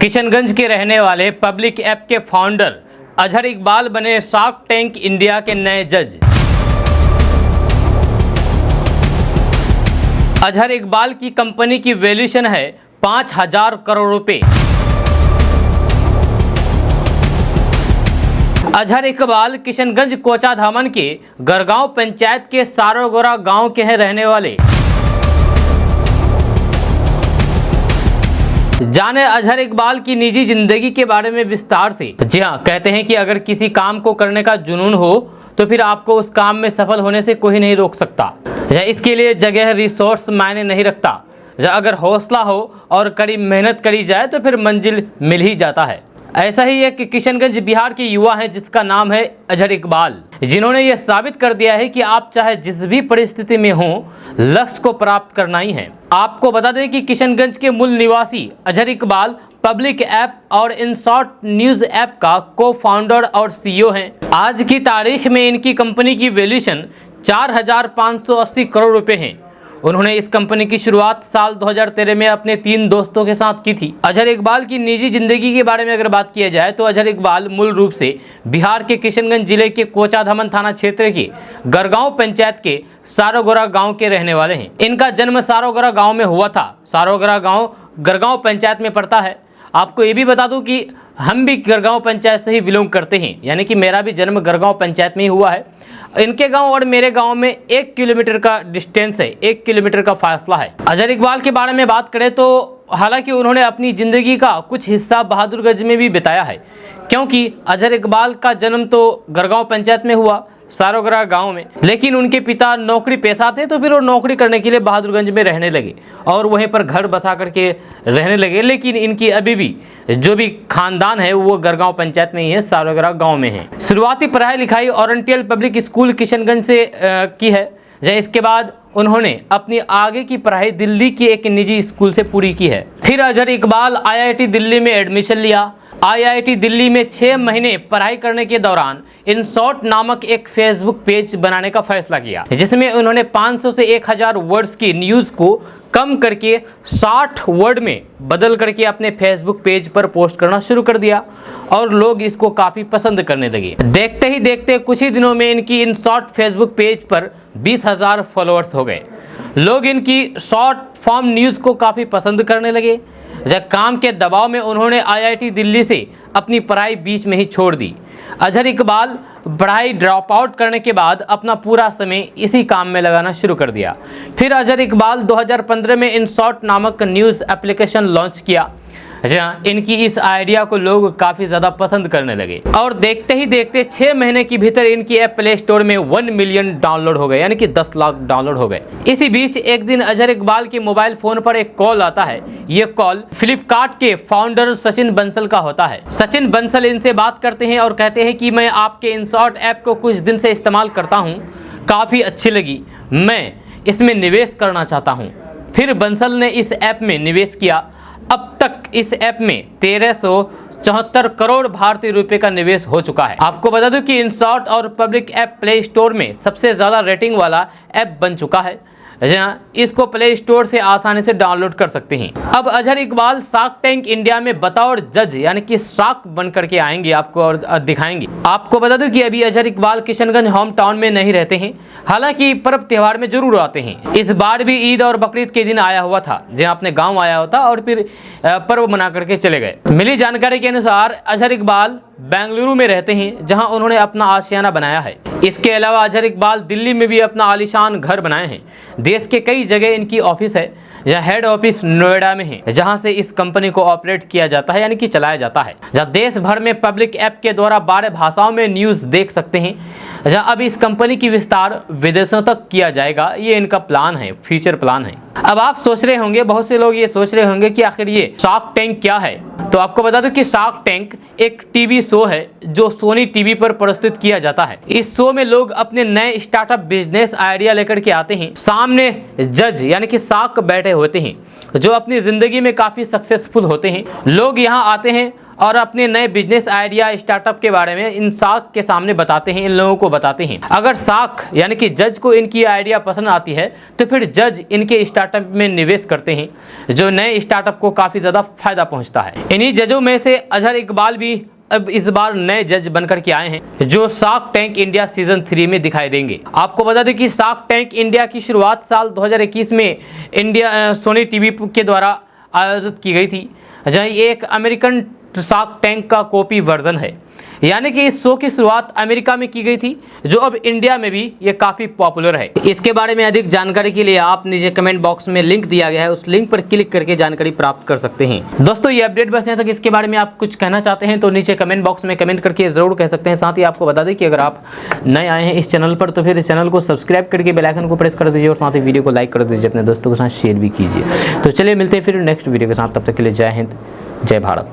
किशनगंज के रहने वाले पब्लिक ऐप के फाउंडर अजहर इकबाल बने शार्क टैंक इंडिया के नए जज। अजहर इकबाल की कंपनी की वैल्यूएशन है 5,000 करोड़ रुपए। अजहर इकबाल किशनगंज कोचाधामन के गरगांव पंचायत के सारोगोरा गांव के हैं रहने वाले। जाने अजहर इकबाल की निजी जिंदगी के बारे में विस्तार से। जी हाँ, कहते हैं कि अगर किसी काम को करने का जुनून हो तो फिर आपको उस काम में सफल होने से कोई नहीं रोक सकता। इसके लिए जगह रिसोर्स मायने नहीं रखता। अगर हौसला हो और कड़ी मेहनत करी जाए तो फिर मंजिल मिल ही जाता है। ऐसा ही एक किशनगंज बिहार के युवा हैं जिसका नाम है अजहर इकबाल, जिन्होंने ये साबित कर दिया है कि आप चाहे जिस भी परिस्थिति में हो, लक्ष्य को प्राप्त करना ही है। आपको बता दें कि किशनगंज के मूल निवासी अजहर इकबाल पब्लिक ऐप और इनशॉर्ट न्यूज ऐप का को फाउंडर और सीईओ हैं। आज की तारीख में इनकी कंपनी की वैल्यूएशन 4,580 करोड़ रुपए है। उन्होंने इस कंपनी की शुरुआत साल 2013 में अपने 3 दोस्तों के साथ की थी। अजहर इकबाल की निजी जिंदगी के बारे में अगर बात किया जाए तो अजहर इकबाल मूल रूप से बिहार के किशनगंज जिले के कोचाधामन थाना क्षेत्र के गरगांव पंचायत के सारोगोरा गांव के रहने वाले हैं। इनका जन्म सारोगोरा गांव में हुआ था। सारोगोरा गांव गरगांव पंचायत में पड़ता है। आपको ये भी बता दूं कि हम भी गरगांव पंचायत से ही बिलोंग करते हैं, यानी कि मेरा भी जन्म गरगांव पंचायत में ही हुआ है। इनके गांव और मेरे गांव में 1 किलोमीटर का डिस्टेंस है, 1 किलोमीटर का फासला है। अजहर इकबाल के बारे में बात करें तो हालांकि उन्होंने अपनी ज़िंदगी का कुछ हिस्सा बहादुरगंज में भी बिताया है, क्योंकि अजहर इकबाल का जन्म तो गरगांव पंचायत में हुआ, सारोगरा गांव में, लेकिन उनके पिता नौकरी पेशा थे तो फिर वो नौकरी करने के लिए बहादुरगंज में रहने लगे और वहीं पर घर बसा करके रहने लगे। लेकिन इनकी अभी भी जो भी खानदान है वो गरगांव पंचायत में ही है, सारोगरा गांव में है। शुरुआती पढ़ाई लिखाई ओरिएंटल पब्लिक स्कूल किशनगंज से की है। इसके बाद उन्होंने अपनी आगे की पढ़ाई दिल्ली की एक निजी स्कूल से पूरी की है। फिर अजहर इकबाल IIT दिल्ली में एडमिशन लिया। IIT दिल्ली में 6 महीने पढ़ाई करने के दौरान इनशॉर्ट नामक एक फेसबुक पेज बनाने का फैसला किया, जिसमें उन्होंने 500 से 1000 वर्ड्स की न्यूज़ को कम करके 60 वर्ड में बदल करके अपने फेसबुक पेज पर पोस्ट करना शुरू कर दिया और लोग इसको काफ़ी पसंद करने लगे। देखते ही देखते कुछ ही दिनों में इनकी इनशॉर्ट फेसबुक पेज पर 20,000 फॉलोअर्स हो गए। लोग इनकी शॉर्ट फॉर्म न्यूज़ को काफ़ी पसंद करने लगे। जब काम के दबाव में उन्होंने IIT दिल्ली से अपनी पढ़ाई बीच में ही छोड़ दी। अजहर इकबाल पढ़ाई ड्रॉप आउट करने के बाद अपना पूरा समय इसी काम में लगाना शुरू कर दिया। फिर अजहर इकबाल 2015 में इनशॉर्ट नामक न्यूज़ एप्लीकेशन लॉन्च किया। जहाँ इनकी इस आइडिया को लोग काफ़ी ज़्यादा पसंद करने लगे और देखते ही देखते 6 महीने के भीतर इनकी ऐप प्ले स्टोर में 1 मिलियन डाउनलोड हो गए, यानी कि 10 लाख डाउनलोड हो गए। इसी बीच एक दिन अजहर इकबाल के मोबाइल फ़ोन पर एक कॉल आता है। ये कॉल फ्लिपकार्ट के फाउंडर सचिन बंसल का होता है। सचिन बंसल इनसे बात करते हैं और कहते हैं कि मैं आपके इनशॉर्ट ऐप को कुछ दिन से इस्तेमाल करता हूँ, काफ़ी अच्छी लगी, मैं इसमें निवेश करना चाहता हूँ। फिर बंसल ने इस ऐप में निवेश किया। अब तक इस ऐप में 1374 करोड़ भारतीय रुपए का निवेश हो चुका है। आपको बता दूं कि इनशॉर्ट और पब्लिक ऐप प्ले स्टोर में सबसे ज़्यादा रेटिंग वाला ऐप बन चुका है, जहाँ इसको प्ले स्टोर से आसानी से डाउनलोड कर सकते हैं। अब Azhar Iqbal shark tank India में बतौर जज यानी कि शार्क बन करके आएंगे आपको और दिखाएंगे। आपको बता दूं कि अभी अजहर इकबाल किशनगंज होम टाउन में नहीं रहते हैं, हालांकि पर्व त्योहार में जरूर आते हैं। इस बार भी ईद और बकरीद के दिन आया हुआ था, जहाँ अपने गाँव आया होता और फिर पर्व मना करके चले गए। मिली जानकारी के अनुसार अजहर इकबाल बेंगलुरु में रहते हैं, जहां उन्होंने अपना आशियाना बनाया है। इसके अलावा अजहर इकबाल दिल्ली में भी अपना आलीशान घर बनाए हैं। देश के कई जगह इनकी ऑफिस है। यह हेड ऑफिस नोएडा में है, जहां से इस कंपनी को ऑपरेट किया जाता है, यानी कि चलाया जाता है। जहां देश भर में पब्लिक ऐप के द्वारा 12 भाषाओं में न्यूज़ देख सकते हैं। जहां अब इस कंपनी की विस्तार विदेशों तक किया जाएगा, ये इनका प्लान है, फ्यूचर प्लान है। अब आप सोच रहे होंगे, बहुत से लोग ये सोच रहे होंगे कि आखिर ये शार्क टैंक क्या है। तो आपको बता दूं कि शार्क टैंक एक टीवी शो है जो सोनी टीवी पर प्रस्तुत किया जाता है। इस शो में लोग अपने नए स्टार्टअप बिजनेस आइडिया लेकर के आते हैं। सामने जज यानी कि शार्क बैठे होते हैं जो अपनी जिंदगी में काफी सक्सेसफुल होते हैं। लोग यहाँ आते हैं और अपने नए बिजनेस आइडिया स्टार्टअप के बारे में इन साख के सामने बताते हैं, इन लोगों को बताते हैं। अगर साख यानी कि जज को इनकी आइडिया पसंद आती है तो फिर जज इनके स्टार्टअप में निवेश करते हैं, जो नए स्टार्टअप को काफ़ी ज़्यादा फायदा पहुंचता है। इन्हीं जजों में से अजहर इकबाल भी अब इस बार नए जज बनकर के आए हैं, जो शार्क टैंक इंडिया सीजन 3 में दिखाई देंगे। आपको बता दें कि शार्क टैंक इंडिया की शुरुआत साल 2021 में इंडिया सोनी टीवी के द्वारा आयोजित की गई थी, जहाँ ये एक अमेरिकन शार्क टैंक का कॉपी वर्जन है। यानी कि इस शो की शुरुआत अमेरिका में की गई थी, जो अब इंडिया में भी ये काफ़ी पॉपुलर है। इसके बारे में अधिक जानकारी के लिए आप नीचे कमेंट बॉक्स में लिंक दिया गया है, उस लिंक पर क्लिक करके जानकारी प्राप्त कर सकते हैं। दोस्तों ये अपडेट बस यहाँ तक। इसके बारे में आप कुछ कहना चाहते हैं तो नीचे कमेंट बॉक्स में कमेंट करके ज़रूर कह सकते हैं। साथ ही आपको बता दें कि अगर आप नए आए हैं इस चैनल पर तो फिर इस चैनल को सब्सक्राइब करके बेल आइकन को प्रेस कर दीजिए और साथ ही वीडियो को लाइक कर दीजिए, अपने दोस्तों के साथ शेयर भी कीजिए। तो चलिए मिलते हैं फिर नेक्स्ट वीडियो के साथ, तब तक के लिए जय हिंद, जय भारत।